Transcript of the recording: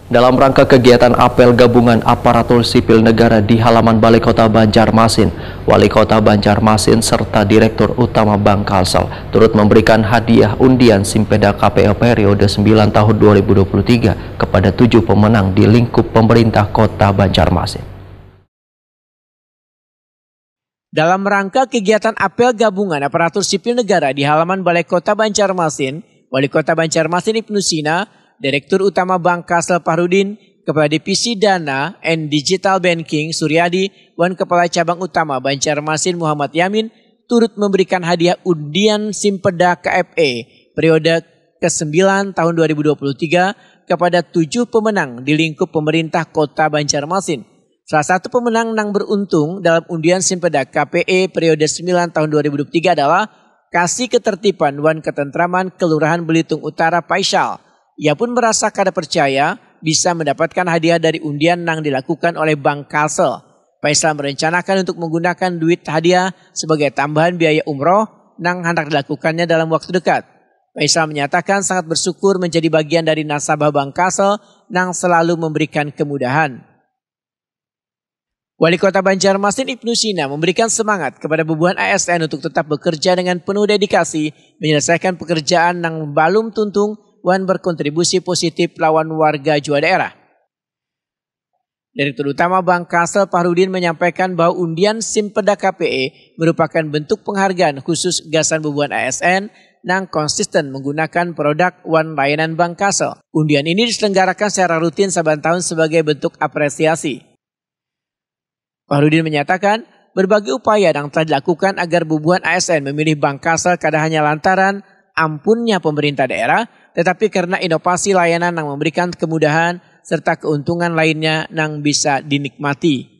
Dalam rangka kegiatan apel gabungan aparatur sipil negara di halaman Balai Kota Banjarmasin, Wali Kota Banjarmasin serta Direktur Utama Bank Kalsel turut memberikan hadiah undian Simpeda KPO periode 9 tahun 2023 kepada 7 pemenang di lingkup pemerintah Kota Banjarmasin. Dalam rangka kegiatan apel gabungan aparatur sipil negara di halaman Balai Kota Banjarmasin, Wali Kota Banjarmasin Ibnu Sina, Direktur Utama Bank Kalsel Fahrudin, Kepala Divisi Dana and Digital Banking Suryadi, dan Kepala Cabang Utama Banjarmasin Muhammad Yamin turut memberikan hadiah undian Simpeda KFE periode ke-9 tahun 2023 kepada 7 pemenang di lingkup pemerintah Kota Banjarmasin. Salah satu pemenang yang beruntung dalam undian Simpeda KPE periode 9 tahun 2023 adalah Kasih Ketertiban dan Ketentraman Kelurahan Belitung Utara Faisal. Ia pun merasa kada percaya bisa mendapatkan hadiah dari undian yang dilakukan oleh Bank Kalsel. Faisal merencanakan untuk menggunakan duit hadiah sebagai tambahan biaya umroh yang hendak dilakukannya dalam waktu dekat. Faisal menyatakan sangat bersyukur menjadi bagian dari nasabah Bank Kalsel yang selalu memberikan kemudahan. Wali Kota Banjarmasin Ibnu Sina memberikan semangat kepada bubuhan ASN untuk tetap bekerja dengan penuh dedikasi, menyelesaikan pekerjaan yang belum tuntung, dan berkontribusi positif lawan warga jua daerah. Direktur Utama Bank Kalsel Fahrudin menyampaikan bahwa undian Simpeda KPE merupakan bentuk penghargaan khusus gasan bubuhan ASN yang konsisten menggunakan produk dan layanan Bank Kalsel. Undian ini diselenggarakan secara rutin saban tahun sebagai bentuk apresiasi. Fahrudin menyatakan berbagai upaya yang telah dilakukan agar bubuhan ASN memilih Bank Kalsel kada hanya lantaran ampunnya pemerintah daerah, tetapi karena inovasi layanan yang memberikan kemudahan serta keuntungan lainnya yang bisa dinikmati.